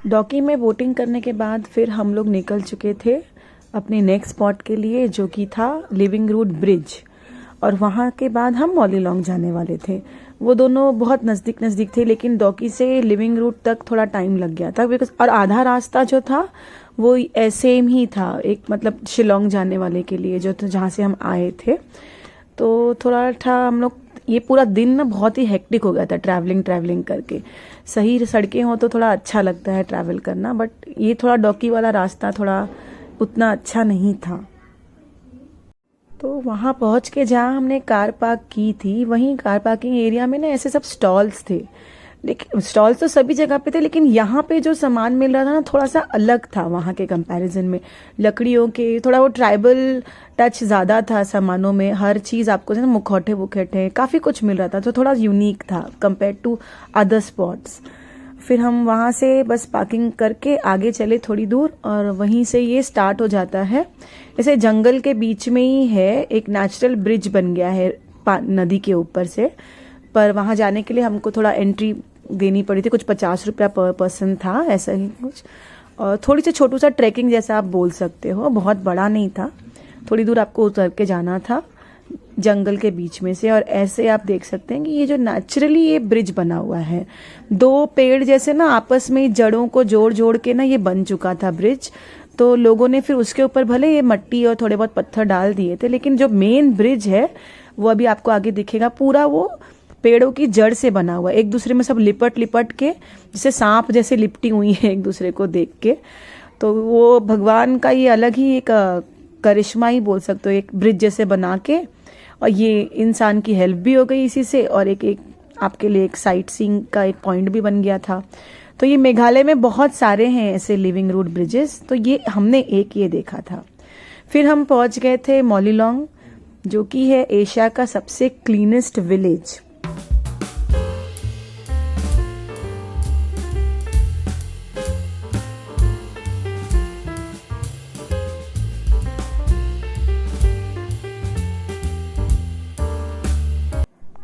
डॉकी में बोटिंग करने के बाद फिर हम लोग निकल चुके थे अपने नेक्स्ट स्पॉट के लिए, जो कि था लिविंग रूट ब्रिज। और वहाँ के बाद हम मॉलीलॉन्ग जाने वाले थे। वो दोनों बहुत नज़दीक नज़दीक थे, लेकिन डॉकी से लिविंग रूट तक थोड़ा टाइम लग गया था बिकॉज, और आधा रास्ता जो था वो सेम ही था, एक मतलब शिलोंग जाने वाले के लिए जो जहाँ से हम आए थे। तो थोड़ा था हम लोग, ये पूरा दिन ना बहुत ही हेक्टिक हो गया था ट्रैवलिंग करके। सही सड़कें हो तो थोड़ा अच्छा लगता है ट्रैवल करना, बट ये थोड़ा डॉकी वाला रास्ता थोड़ा उतना अच्छा नहीं था। तो वहाँ पहुँच के जहाँ हमने कार पार्क की थी, वहीं कार पार्किंग एरिया में ना ऐसे सब स्टॉल्स थे। लेकिन स्टॉल्स तो सभी जगह पे थे, लेकिन यहाँ पे जो सामान मिल रहा था ना थोड़ा सा अलग था वहाँ के कंपैरिजन में। लकड़ियों के थोड़ा वो ट्राइबल टच ज़्यादा था सामानों में। हर चीज़ आपको ना मुखौटे वुखौटे काफ़ी कुछ मिल रहा था, तो थोड़ा यूनिक था कंपेयर टू अदर स्पॉट्स। फिर हम वहाँ से बस पार्किंग करके आगे चले थोड़ी दूर, और वहीं से ये स्टार्ट हो जाता है। ऐसे जंगल के बीच में ही है, एक नेचुरल ब्रिज बन गया है नदी के ऊपर से। पर वहाँ जाने के लिए हमको थोड़ा एंट्री देनी पड़ी थी, कुछ 50 रुपया पर पर्सन था, ऐसा ही कुछ। और थोड़ी सी छोटू सा ट्रैकिंग जैसा आप बोल सकते हो, बहुत बड़ा नहीं था। थोड़ी दूर आपको उतर के जाना था जंगल के बीच में से। और ऐसे आप देख सकते हैं कि ये जो नेचुरली ये ब्रिज बना हुआ है, दो पेड़ जैसे ना आपस में जड़ों को जोड़ जोड़ के ना ये बन चुका था ब्रिज। तो लोगों ने फिर उसके ऊपर भले ये मट्टी और थोड़े बहुत पत्थर डाल दिए थे, लेकिन जो मेन ब्रिज है वो अभी आपको आगे दिखेगा, पूरा वो पेड़ों की जड़ से बना हुआ है, एक दूसरे में सब लिपट लिपट के, जैसे सांप जैसे लिपटी हुई है एक दूसरे को देख के। तो वो भगवान का ये अलग ही एक करिश्मा ही बोल सकते हो, एक ब्रिज जैसे बना के। और ये इंसान की हेल्प भी हो गई इसी से, और एक आपके लिए एक साइट सीइंग का एक पॉइंट भी बन गया था। तो ये मेघालय में बहुत सारे हैं ऐसे लिविंग रूट ब्रिजेस, तो ये हमने एक ये देखा था। फिर हम पहुंच गए थे मॉलीलॉन्ग, जो कि है एशिया का सबसे क्लीनेस्ट विलेज।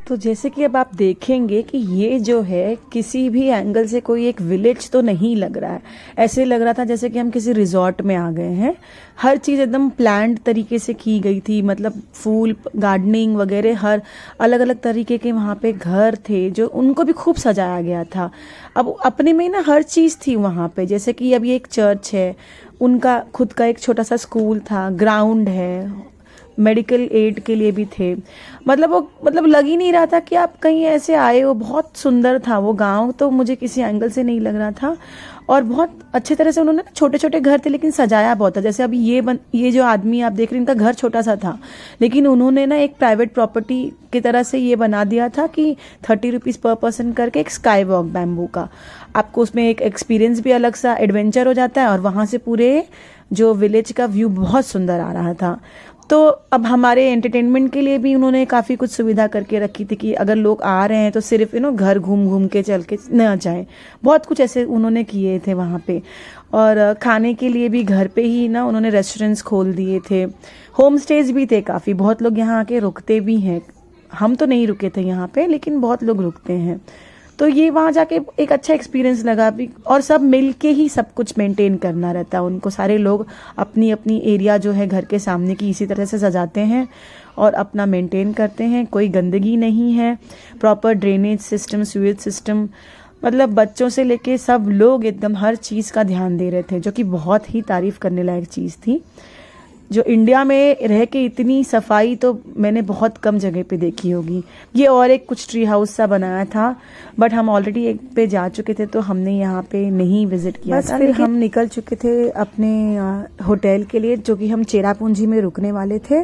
तो जैसे कि अब आप देखेंगे कि ये जो है किसी भी एंगल से कोई एक विलेज तो नहीं लग रहा है। ऐसे लग रहा था जैसे कि हम किसी रिजॉर्ट में आ गए हैं। हर चीज़ एकदम प्लान्ड तरीके से की गई थी, मतलब फूल गार्डनिंग वगैरह, हर अलग अलग तरीके के वहाँ पे घर थे जो उनको भी खूब सजाया गया था। अब अपने में ना हर चीज़ थी वहाँ पे, जैसे कि अब ये एक चर्च है, उनका खुद का एक छोटा सा स्कूल था, ग्राउंड है, मेडिकल एड के लिए भी थे। मतलब लग ही नहीं रहा था कि आप कहीं ऐसे आए हो। बहुत सुंदर था वो गांव, तो मुझे किसी एंगल से नहीं लग रहा था। और बहुत अच्छे तरह से उन्होंने छोटे छोटे घर थे, लेकिन सजाया बहुत था। जैसे अभी ये जो आदमी आप देख रहे हैं, इनका घर छोटा सा था, लेकिन उन्होंने ना एक प्राइवेट प्रॉपर्टी की तरह से ये बना दिया था कि 30 रुपीज़ पर पर्सन करके एक स्काई वॉक बैम्बू का। आपको उसमें एक एक्सपीरियंस भी अलग सा एडवेंचर हो जाता है, और वहाँ से पूरे जो विलेज का व्यू बहुत सुंदर आ रहा था। तो अब हमारे एंटरटेनमेंट के लिए भी उन्होंने काफ़ी कुछ सुविधा करके रखी थी कि अगर लोग आ रहे हैं तो सिर्फ घर घूम घूम के चल के न जाएं। बहुत कुछ ऐसे उन्होंने किए थे वहाँ पे। और खाने के लिए भी घर पे ही ना उन्होंने रेस्टोरेंट्स खोल दिए थे। होम स्टेज भी थे काफ़ी, बहुत लोग यहाँ आके रुकते भी हैं। हम तो नहीं रुके थे यहाँ पे, लेकिन बहुत लोग रुकते हैं। तो ये वहाँ जाके एक अच्छा एक्सपीरियंस लगा भी। और सब मिल के ही सब कुछ मेंटेन करना रहता है उनको। सारे लोग अपनी अपनी एरिया जो है घर के सामने की इसी तरह से सजाते हैं और अपना मेंटेन करते हैं। कोई गंदगी नहीं है, proper drainage system, sewage system, मतलब बच्चों से लेके सब लोग एकदम हर चीज़ का ध्यान दे रहे थे, जो कि बहुत ही तारीफ करने लायक चीज़ थी। जो इंडिया में रह के इतनी सफाई तो मैंने बहुत कम जगह पे देखी होगी। ये और एक कुछ ट्री हाउस सा बनाया था, बट हम ऑलरेडी एक पे जा चुके थे, तो हमने यहाँ पे नहीं विजिट किया था। फिर हम निकल चुके थे अपने होटल के लिए, जो कि हम चेरापूंजी में रुकने वाले थे।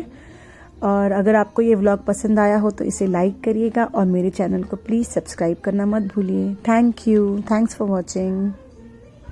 और अगर आपको ये व्लॉग पसंद आया हो तो इसे लाइक करिएगा, और मेरे चैनल को प्लीज़ सब्सक्राइब करना मत भूलिए। Thank you, thanks for watching.